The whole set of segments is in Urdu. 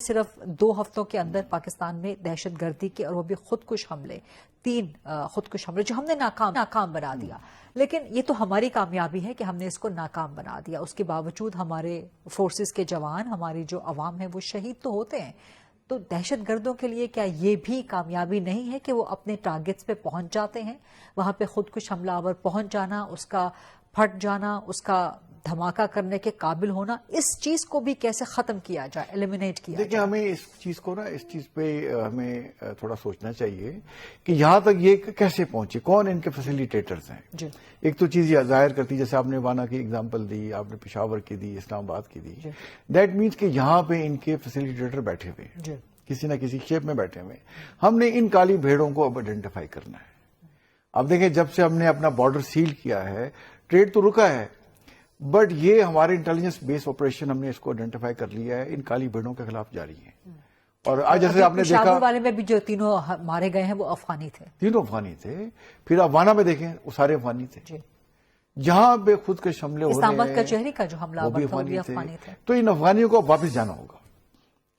صرف 2 ہفتوں کے اندر پاکستان میں دہشت گردی کے اور وہ بھی خودکش حملے 3 خودکش حملے جو ہم نے ناکام بنا دیا. لیکن یہ تو ہماری کامیابی ہے کہ ہم نے اس کو ناکام بنا دیا. اس کے باوجود ہمارے فورسز کے جوان, ہماری جو عوام ہے وہ شہید تو ہوتے ہیں. تو دہشت گردوں کے لیے کیا یہ بھی کامیابی نہیں ہے کہ وہ اپنے ٹارگٹس پہ پہنچ جاتے ہیں؟ وہاں پہ خودکش حملہ آور پہنچ جانا, اس کا پھٹ جانا, اس کا دھماکہ کرنے کے قابل ہونا, اس چیز کو بھی کیسے ختم کیا جائے, ایلیمینیٹ کیا جائے؟ دیکھیں, ہمیں اس چیز کو اس چیز پہ ہمیں تھوڑا سوچنا چاہیے کہ یہاں تک یہ کیسے پہنچے, کون ان کے فیسیلیٹیٹرز ہیں. جی. ایک تو چیز یہ ظاہر کرتی, جیسے آپ نے وانا کی اگزامپل دی, آپ نے پشاور کی دی, اسلام آباد کی دی. دیٹ مینس کہ یہاں پہ ان کے فیسیلیٹیٹر بیٹھے ہوئے ہیں, کسی نہ کسی شیپ میں بیٹھے ہوئے. ہم نے ان کالی بھیڑوں کو اب آئیڈینٹیفائی کرنا ہے. اب دیکھیں, جب سے ہم نے اپنا بارڈر سیل کیا ہے, ٹریڈ تو رکا ہے, بٹ یہ ہمارے انٹیلیجنس بیس آپریشن ہم نے اس کو آئیڈینٹیفائی کر لیا ہے, ان کالی بھیڑوں کے خلاف جاری ہے. اور آج جیسے آپ نے دیکھا والے میں بھی جو 3 مارے گئے ہیں وہ افغانی تھے, 3 افغانی تھے. پھر آپ وانا میں دیکھیں, وہ سارے افغانی تھے. جہاں بے خود کے حملے ہو رہے ہیں, اسلام آباد کچہری کا جو حملہ وہ بھی افغانی تھے. تو ان افغانیوں کو واپس جانا ہوگا.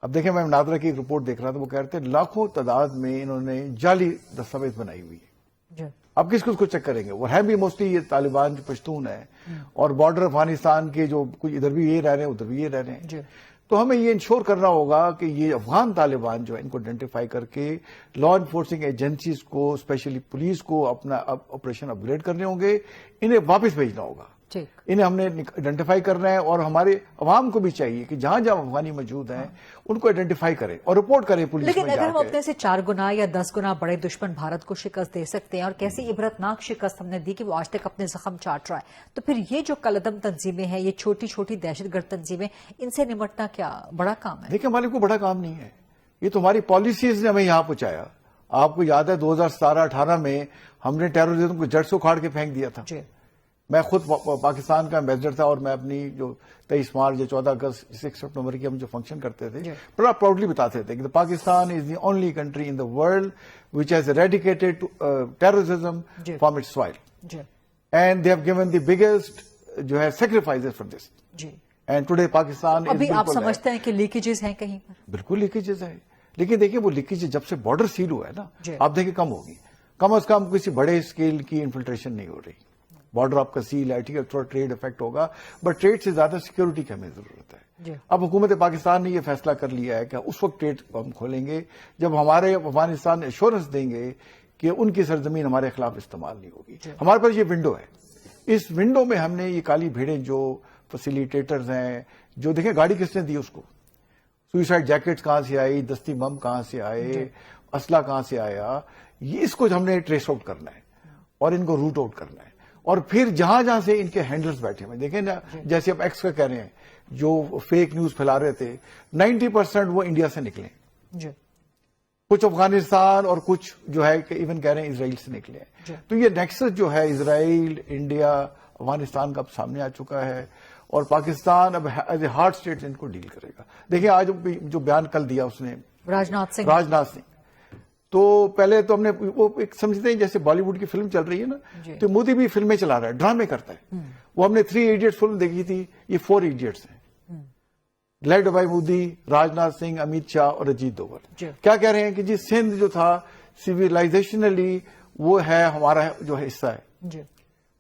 اب دیکھیں, میں نادرا کی ایک رپورٹ دیکھ رہا تھا, وہ کہہ رہے تھے لاکھوں تعداد میں انہوں نے جعلی دستاویز بنائی ہوئی ہے. اب کس کو چیک کریں گے؟ وہ ہے بھی موسٹلی یہ طالبان جو پشتون ہے, اور بارڈر افغانستان کے جو کچھ ادھر بھی یہ رہ رہے ہیں, ادھر بھی یہ رہ رہے ہیں. تو ہمیں یہ انشور کرنا ہوگا کہ یہ افغان طالبان جو ہے ان کو آئیڈینٹیفائی کر کے لا انفورسنگ ایجنسیز کو, اسپیشلی پولیس کو اپنا آپریشن اپ گریڈ کرنے ہوں گے, انہیں واپس بھیجنا ہوگا. انہیں ہم نے آئیڈینٹیفائی کرنا ہے, اور ہمارے عوام کو بھی چاہیے کہ جہاں جہاں افغانی موجود ہیں ان کو آئیڈینٹیفائی کریں اور رپورٹ کریں پولیس میں. لیکن اگر ہم اپنے سے 4 گنا یا 10 گنا بڑے دشمن بھارت کو شکست دے سکتے ہیں, اور کیسی عبرتناک شکست ہم نے دی کہ وہ آج تک اپنے زخم چاٹ رہا ہے, تو پھر یہ جو کالعدم تنظیمیں ہیں, یہ چھوٹی چھوٹی دہشت گرد تنظیمیں, ان سے نمٹنا کیا بڑا کام ہے؟ دیکھیں, ہمارے کو بڑا کام نہیں ہے, یہ تو ہماری پالیسیز نے ہمیں یہاں پہنچایا. آپ کو یاد ہے 2017-18 میں ہم نے ٹیررزم کو جڑ سے اکھاڑ کے پھینک دیا تھا. میں خود پاکستان کا ایمبیسڈر تھا, اور میں اپنی جو 23 مارچ یا 14 اگست 6 سپٹمبر کی ہم جو فنکشن کرتے تھے, بڑا پراؤڈلی بتاتے تھے کہ Pakistan is the only country in the world وچ has eradicated terrorism from its soil, and they have given the biggest جو ہے sacrifices for this. And today Pakistan ابھی آپ سمجھتے ہیں کہ لیکیجز ہیں کہیں پر؟ بالکل لیکیجز ہیں, لیکن دیکھیے وہ لیکیج جب سے بارڈر سیل ہوا ہے نا, آپ دیکھیں کم ہوگی, کم از کم کسی بڑے اسکیل کی انفلٹریشن نہیں ہو رہی. بارڈر آپ کا سیل ہے, ٹھیک ہے, تھوڑا ٹریڈ افیکٹ ہوگا, بٹ ٹریڈ سے زیادہ سیکورٹی کی ہمیں ضرورت ہے. اب حکومت پاکستان نے یہ فیصلہ کر لیا ہے کہ اس وقت ٹریڈ ہم کھولیں گے جب ہمارے افغانستان ایشورنس دیں گے کہ ان کی سرزمین ہمارے خلاف استعمال نہیں ہوگی. ہمارے پاس یہ ونڈو ہے, اس ونڈو میں ہم نے یہ کالی بھیڑیں جو فیسیلیٹیٹرز ہیں, جو دیکھیں گاڑی کس نے دی اس کو, سوئسائڈ جیکٹس کہاں سے آئی, دستی بم کہاں سے آئے, اسلحہ کہاں سے آیا, یہ اس کو ہم نے ٹریس آؤٹ کرنا ہے اور ان کو روٹ آؤٹ کرنا ہے. اور پھر جہاں جہاں سے ان کے ہینڈلرز بیٹھے ہوئے, دیکھیں نا, جیسے آپ ایکس کا کہہ رہے ہیں, جو فیک نیوز پھیلا رہے تھے 90% وہ انڈیا سے نکلے, کچھ افغانستان اور کچھ جو ہے کہ ایون کہہ رہے ہیں اسرائیل سے نکلے ہیں. تو یہ نیکسس جو ہے اسرائیل, انڈیا, افغانستان کا اب سامنے آ چکا ہے, اور پاکستان اب ایز اے ہارڈ اسٹیٹ ان کو ڈیل کرے گا. دیکھیں آج جو بیان کل دیا اس نے راجناتھ سنگھ, تو پہلے تو ہم نے وہ ایک سمجھتے ہیں جیسے بالی ووڈ کی فلم چل رہی ہے نا, تو مودی بھی فلمیں چلا رہا ہے, ڈرامے کرتا ہے. وہ ہم نے 3 ایڈیٹس فلم دیکھی تھی, یہ 4 ایڈیٹس ہیں, لیڈ بائی مودی, راجناتھ سنگھ, امیت شاہ اور اجیت دوول. کیا کہہ رہے ہیں کہ جی سندھ جو تھا سیویلائزیشنلی وہ ہے ہمارا جو حصہ ہے.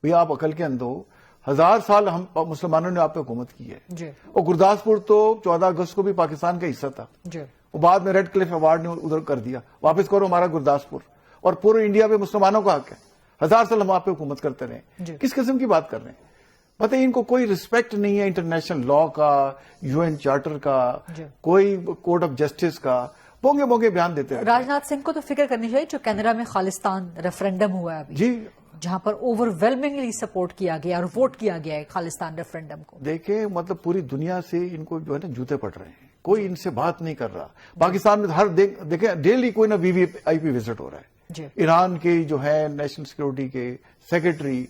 بھیا آپ عقل کے اندھو, 1000 سال ہم مسلمانوں نے آپ پہ حکومت کی ہے, اور گرداسپور تو 14 اگست کو بھی پاکستان کا حصہ تھا. وہ بعد میں ریڈ کلف ایوارڈ نے ادھر کر دیا, واپس کرو ہمارا گرداسپور, اور پورے انڈیا میں مسلمانوں کا حق ہے. 1000 سال ہم آپ پہ حکومت کرتے رہے. کس قسم کی بات کر رہے ہیں؟ بتائیے, ان کو کوئی رسپیکٹ نہیں ہے انٹرنیشنل لا کا, UN چارٹر کا, کوئی کورٹ آف جسٹس کا, بونگے بونگے بیان دیتے ہیں. راجناتھ سنگھ کو تو فکر کرنی چاہیے جو کینیڈا میں خالصتان ریفرینڈم ہوا ہے ابھی, جہاں پر اوور ویلمنگلی سپورٹ کیا گیا اور ووٹ کیا گیا ہے خالصتان ریفرینڈم کو. دیکھیں, مطلب پوری دنیا سے ان کو جو ہے نا جوتے پڑ رہے ہیں, کوئی ان سے بات نہیں کر رہا. پاکستان میں ہر دیکھیں ڈیلی کوئی نہ VIP وزٹ ہو رہا ہے. ایران کے جو ہے نیشنل سیکورٹی کے سیکرٹری,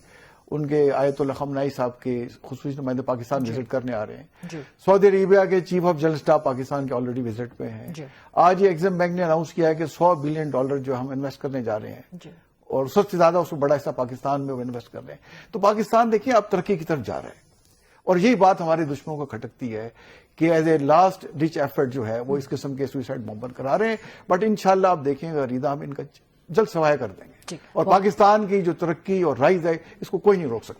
ان کے آیت اللہ خامنائی صاحب کے خصوصی نمائندے پاکستان وزٹ کرنے آ رہے ہیں. سعودی عربیہ کے chief of general staff Pakistan کے آلریڈی وزٹ پہ ہیں. آج یہ ایگزم بینک نے اناؤنس کیا ہے کہ $100 بلین جو ہم انویسٹ کرنے جا رہے ہیں, اور سب سے زیادہ اس میں بڑا حصہ پاکستان میں وہ انویسٹ کر رہے ہیں. تو پاکستان دیکھیے اب ترقی کی طرف جا رہا ہے, اور یہی بات ہمارے دشمنوں کو کھٹکتی ہے کہ as a last Dutch effort جو ہے وہ اس قسم کے سوئسائڈ بمبر کرا رہے ہیں. بٹ انشاءاللہ آپ دیکھیں گا ریدا، ہم ان کا جلد سوائے کر دیں گے، اور پاکستان کی جو ترقی اور رائز ہے اس کو کوئی نہیں روک سکتا.